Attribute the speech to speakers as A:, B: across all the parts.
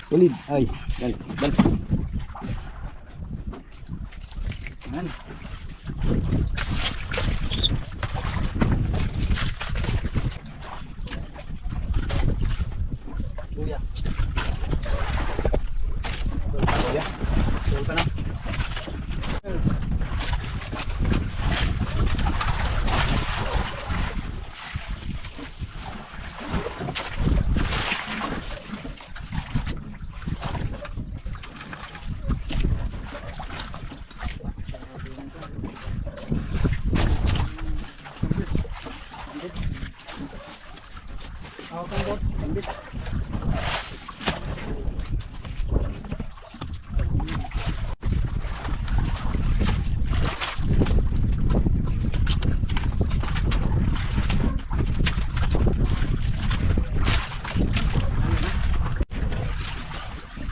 A: Solid. Ay, yan. Yan. Kuya. Kuya. Tul ka na.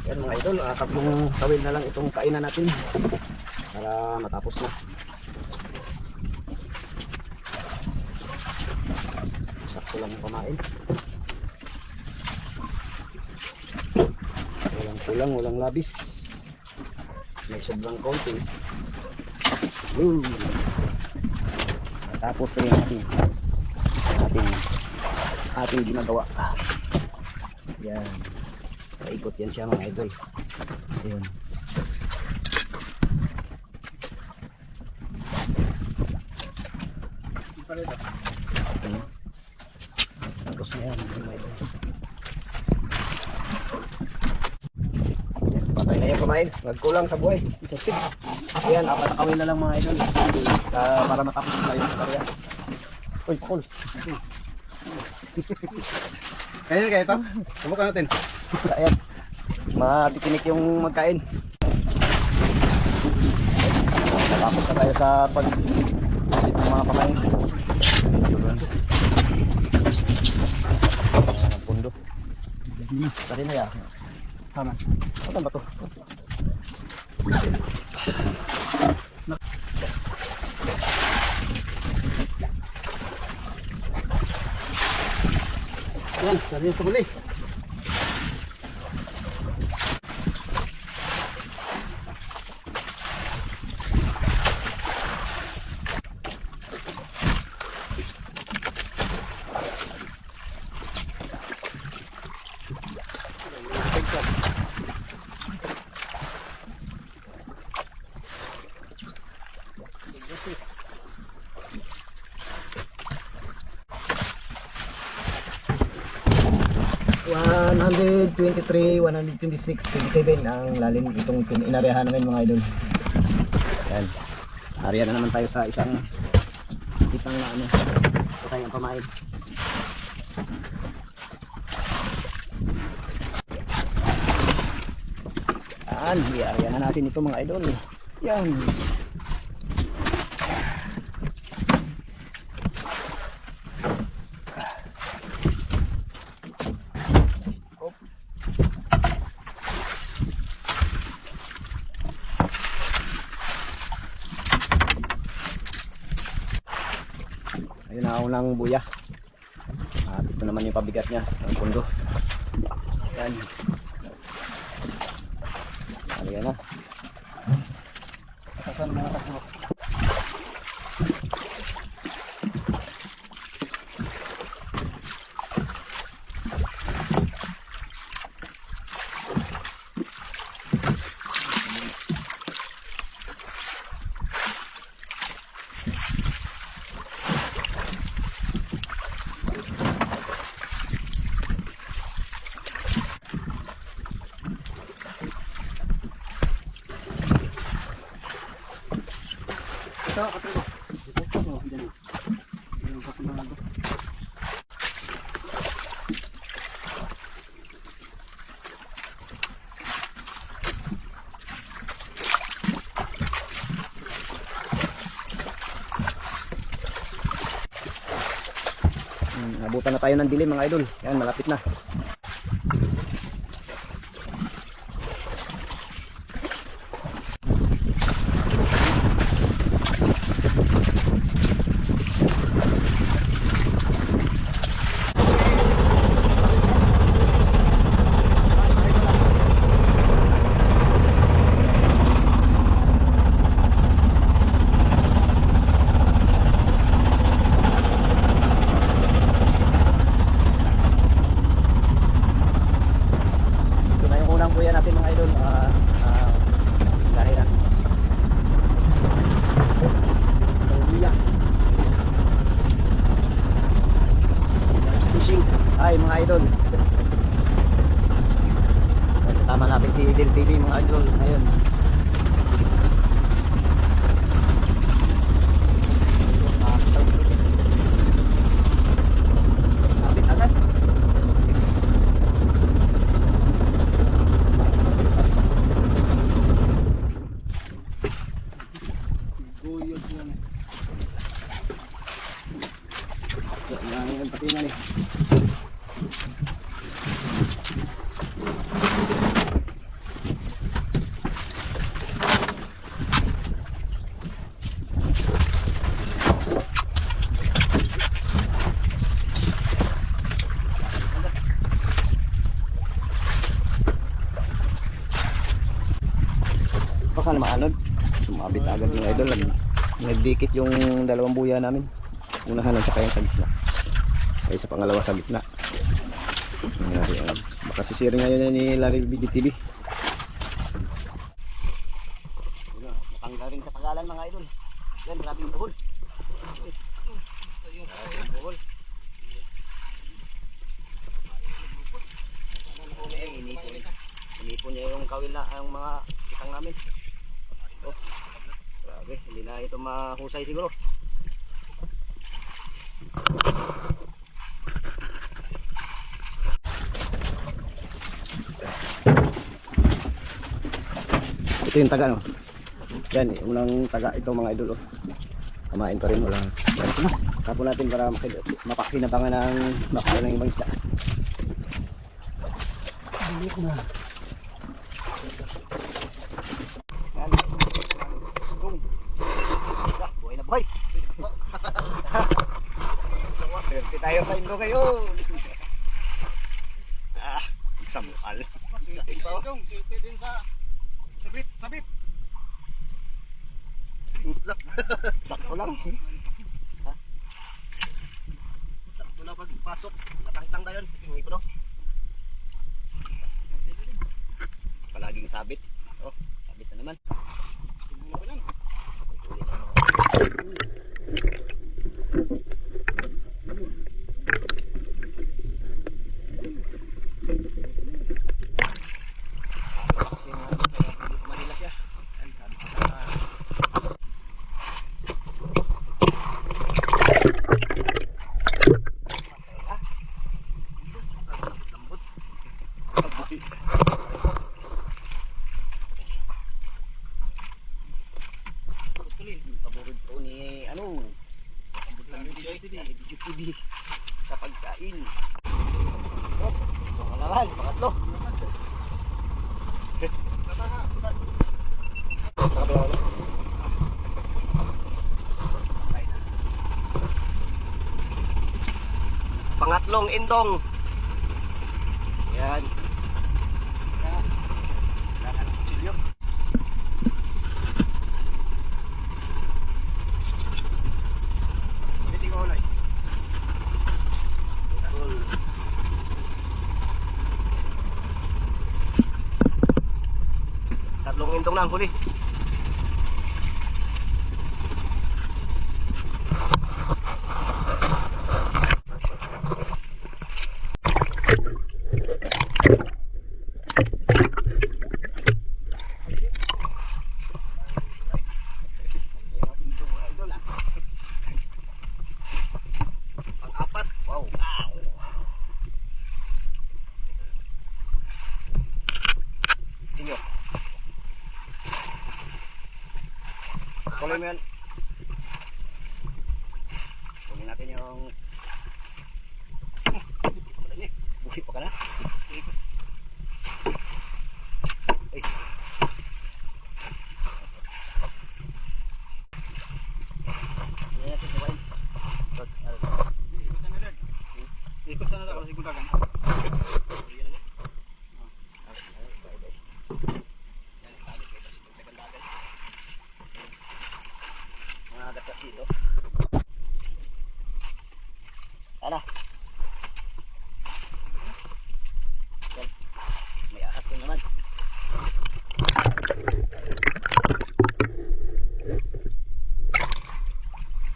A: Yan mga idol, tatlong tawil na lang itong kainan natin para matapos na. Sakto lang pamain. Walang kulang, walang labis. May sobrang konti. Tapos rin ating ginagawa. Yan. Paikot yan siya mga idol. Ayun. Tapos na yan mga idol. Patay na yan kumain. Nagkulang sa buhay. Isasig. Ayan, apat na kawin na lang mga idol. Para matapos na tayo sa karya. Uy, pakul. Kaya kaya ito? Subukan natin. Ayan. Matitinik yung magkain. Natapos na tayo sa pag-isip ng mga pamain. Pundo. Tari na yan. Tama. Saan ba ito? Yan, tari yung tumuli. $123, $126, $27 ang lalim itong inaryahan namin mga idol. Yan. Area na naman tayo sa isang kitang na ano. Ito tayo ang pamain. Yan. I-area na natin ito mga idol. Yan. Ayun na unang buya. Ito naman yung pabigat niya, ang pundo. Ayan. Ayan na. Saan mga takbo? Nabutan na tayo ng dilim mga idol. Yan, malapit na. Ay mga idol, kasama natin si Idil TV mga idol ngayon. Sabit agad. Guyod yan. Yan pati na eh. Baka na maanod. Sumabit agad yung idol. Nagdikit yung dalawang buya namin. Unahan at saka yung sa gitna. Ay sa pangalawa sa gitna. Nangyari yan. Baka sisirin ngayon ni Larry BDTV. Matanggal rin katagalan mga idol. Yan, maraming buhol. Maraming buhol. Inipon niya yung kawil na ang mga kitang namin. Oh, grabe, hindi na ito mahusay siguro. Ito yung taga no. Yan, unang taga ito mga idol oh. Kamain pa rin wala. Tapon natin para mapakinabangan ng makita ng ibang isda. Balik na. Yan. Buhay na buhay. Swerte tayo sa Indo kayo. Samual. Swerte din sa sabit. Sakto lang. Ha? Sakto lang pagpasok. Natangtang tayo. Hindi ko no. Palaging sabit. Oh, sabit na naman. Kasi Manila siya. Ay, sabi ko sa paborito ko ni ano TV sa pagkain. Oh, pangalaman, pangatlo. Pangatlong indong. Yan. Tatlong indong na ang huli. Pang-apat. Wow. Sinyo. Tuloy mo yan. Tuloy natin yung buhay pa ka na. Ay. Ano natin sa wine? Ikot na lang. Ikot na lang. Ano? Yan. May ahas din naman.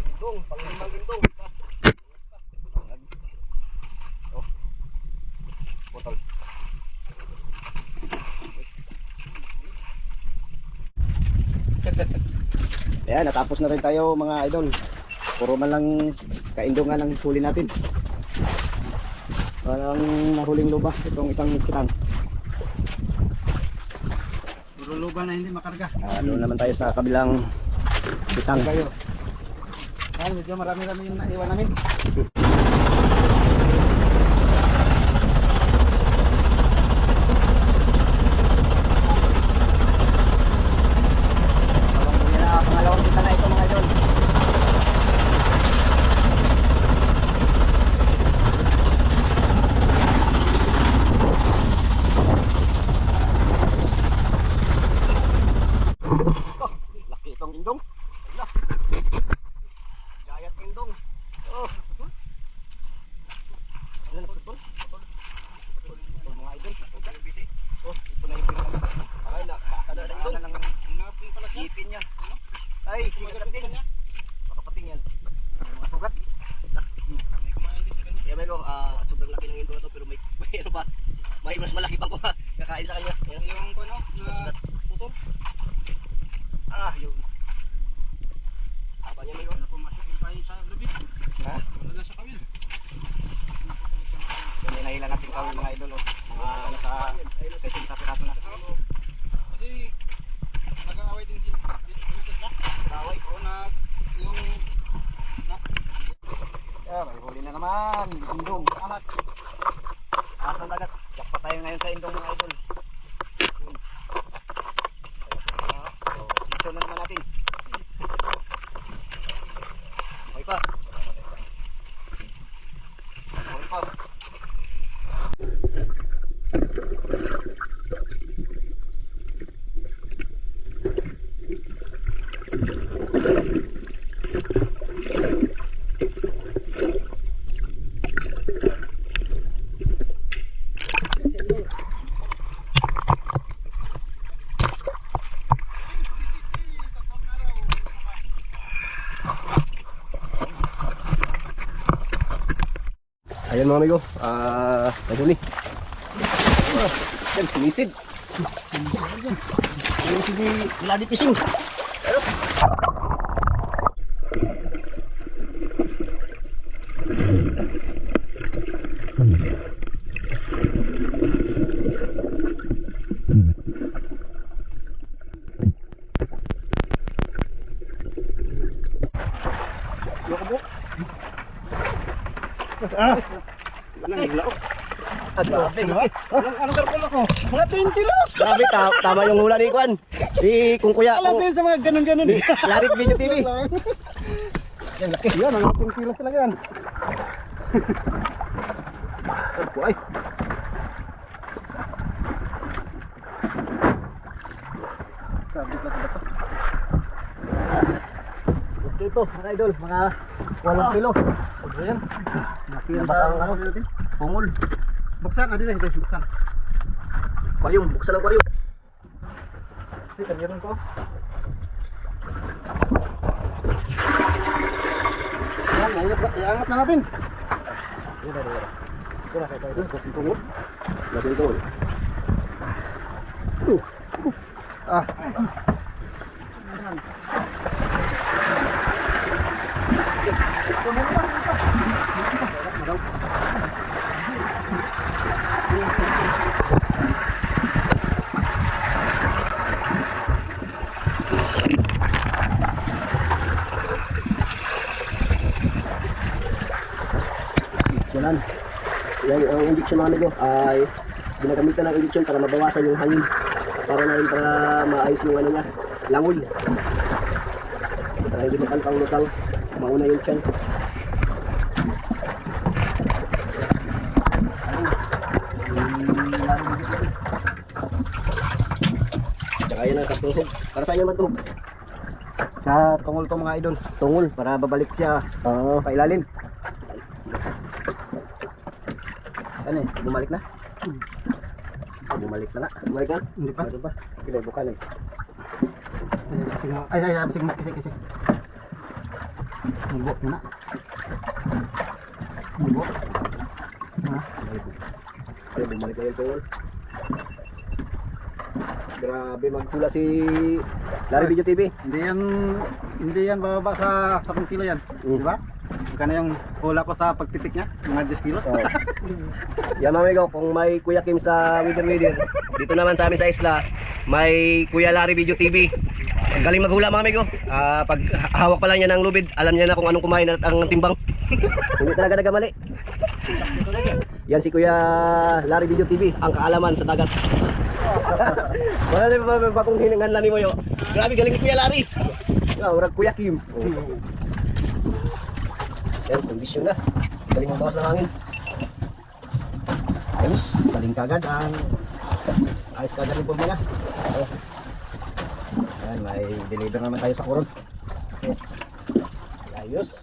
A: Indong, panglimang indong. Oh. Ayan, natapos na rin tayo mga idol. Puro man lang kaindungan ang huli natin. Walang nahuling lubak itong isang kitang.
B: Puro luba na hindi makarga.
A: Doon naman tayo sa kabilang kitang.
B: Medyo marami-rami yung naiwan namin.
A: Pangalawang kita na ito mga idol. Laki itong indong. Gayat indong. Oh. Ano na putol? Putol mga idol. Busy. Oh, ito na yung pinaka. Ay, nakakada na indong. Inapin pala siya. Ipin niya. Ay, magating niya. Makapating yan. Mga sugat. May kumain din sa kanya. Yeah, Mego, sobrang laki ng indong na to pero may ano ba? May mas malaki pang kakain sa kanya.
B: Yung ano, na putol.
A: Yun. Apa niya, Mego?
B: Ano pumasok yung pahin sa gabi?
A: Ha?
B: Wala na sa kawil.
A: Yan, inahilan natin kawin mga idol. Mga nasa 60 piraso na.
B: Kasi nag-aaway din sila. Dito sila.
A: Away.
B: Oo na yung
A: May huli na naman. Indong. Ahas. Ahas ng dagat. Jakpa tayo ngayon sa indong mga idol. Yun. Sitso na naman natin. Okay pa. Okay pa. Ayan mga amigo, nahuli. Yan, sinisid. Sinisid ni Bloody Fishing.
B: Anong karpol ako? Mga 10 kilos!
A: Grabe, tama yung hula ni Kwan. Si Kung Kuya.
B: Alam din sa mga ganun-ganun eh.
A: Larit Video TV.
B: Yan, laki. Yan, mga 10 kilos talaga yan.
A: Ay.
B: Sabi ka ba ito?
A: Ito, mga idol, mga 8 kilo.
B: Ano yan?
A: Nabasa ang ano, pungol.
B: Buksan, ano yan? Buksan.
A: Aquarium, buksan ang aquarium.
B: Hindi, kanyaron ko. Yan, iangat na natin.
A: Yan na, yan.
B: Ito na, kaya ito. Buksan tungod.
A: Latin ito.
B: Ah.
A: Yan. Yan, ang injection mga amigo ay ginagamitan ng injection para mabawasan yung hangin. Para na rin para maayos yung ano niya, langoy. Para hindi makantang-lutang, mauna yung tiyan. Tsaka yun ang katuhog. Para saan yung matuhog?
B: Sa tungol to mga idol.
A: Tungol, para babalik siya pailalim. Ano eh, bumalik na? Bumalik na nga. Bumalik na?
B: Hindi pa.
A: Ano ba? Kinubukan eh.
B: Ay, bising mo, kisi. Mubok mo na. Mubok. Ha?
A: Ay, bumalik na yung tungol. Grabe magtula si Larry Video TV.
B: Hindi yan Hindi yan bababa sa 10 kilo yan. Di ba? Magkano yung hula ko sa pagtitik niya? Mga 10 kilos.
C: Oh. Yan mga amigo, kung may Kuya Kim sa Wither, dito naman sa amin sa isla, may Kuya Larry Video TV. Ang galing maghula mga amigo. Pag hawak pa lang niya ng lubid, alam niya na kung anong kumain at ang timbang. Hindi talaga nagkamali. Yan si Kuya Larry Video TV, ang kaalaman sa dagat. Wala na ba kung hiningan lang ni mo yo. Grabe galing ni Kuya Larry. Urag Kuya Kim. Yan, kondisyon na. Galing magbawas ng hangin. Ayos, galing kagad ang ayos kagad yung pumila. Oh. Yan, may deliver naman tayo sa kuron. Ayos.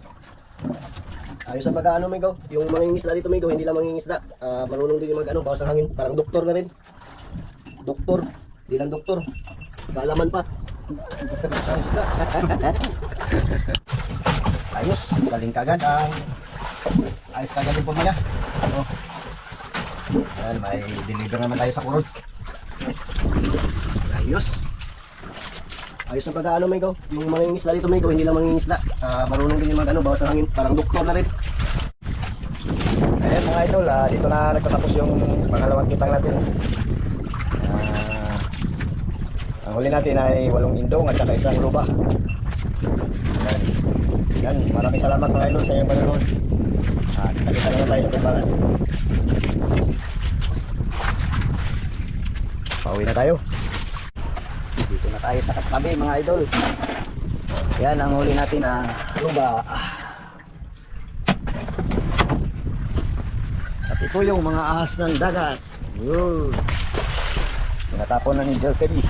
C: Ayos ang pag-ano, Migo. Yung mangingisda dito, Migo, hindi lang mangingisda. Marunong din yung mag-ano, bawas ng hangin. Parang doktor na rin. Doktor. Hindi lang doktor. Kaalaman pa. Ayos, galing kagad ang ayos kagad yung pumila. Oh. Yan, may deliver naman tayo sa kuron. Ayos. Ayos ang pag-ano, Migo. Yung mangingisda dito, Migo, hindi lang mangingisda. Marunong din yung mag-ano, bawas ng hangin. Parang doktor na rin. Ayan mga idol, dito na nagtatapos yung pangalawang kitang natin. Ang huli natin ay 8 indong at saka isang lupa. Ayan. Yan, maraming salamat mga idol sa inyong panonood. Kita naman tayo sa timbangan. Pauwi na tayo. Dito na tayo sa katabi mga idol. Yan ang huli natin luba. At ito yung mga ahas ng dagat. Yun. Natapon na ni Jelkebi.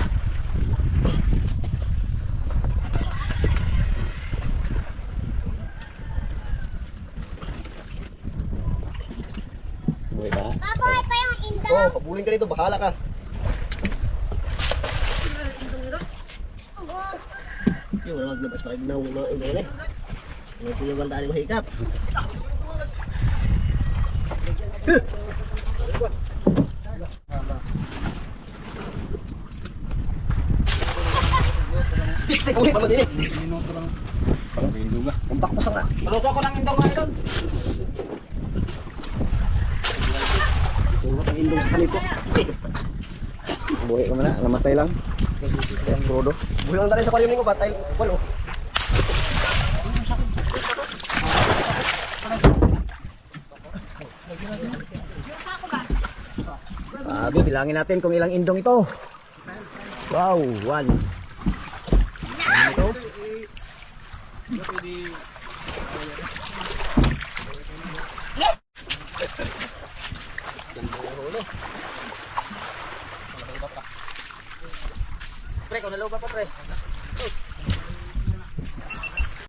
D: Pabuhay pa yung indong.
C: Oh, pabulin ka dito, bahala ka. Yung mga maglabas pa rin ng mga indong eh. Mga tulugan tayo mahikap. Pistik, uwi pa madinit.
B: Minuto lang.
C: Parang pinduga. Umpak mo sa ka.
B: Maluto ko ng indong mga idol.
C: Tulot ang indong sa kanito. Buhay ka muna, namatay lang. Ayan, brodo. Buhay lang tayo sa kalyong ko, patay. Walo. Bilangin natin kung ilang indong ito. Wow, 1. Ano ito? Pre, kung naloba pa pre.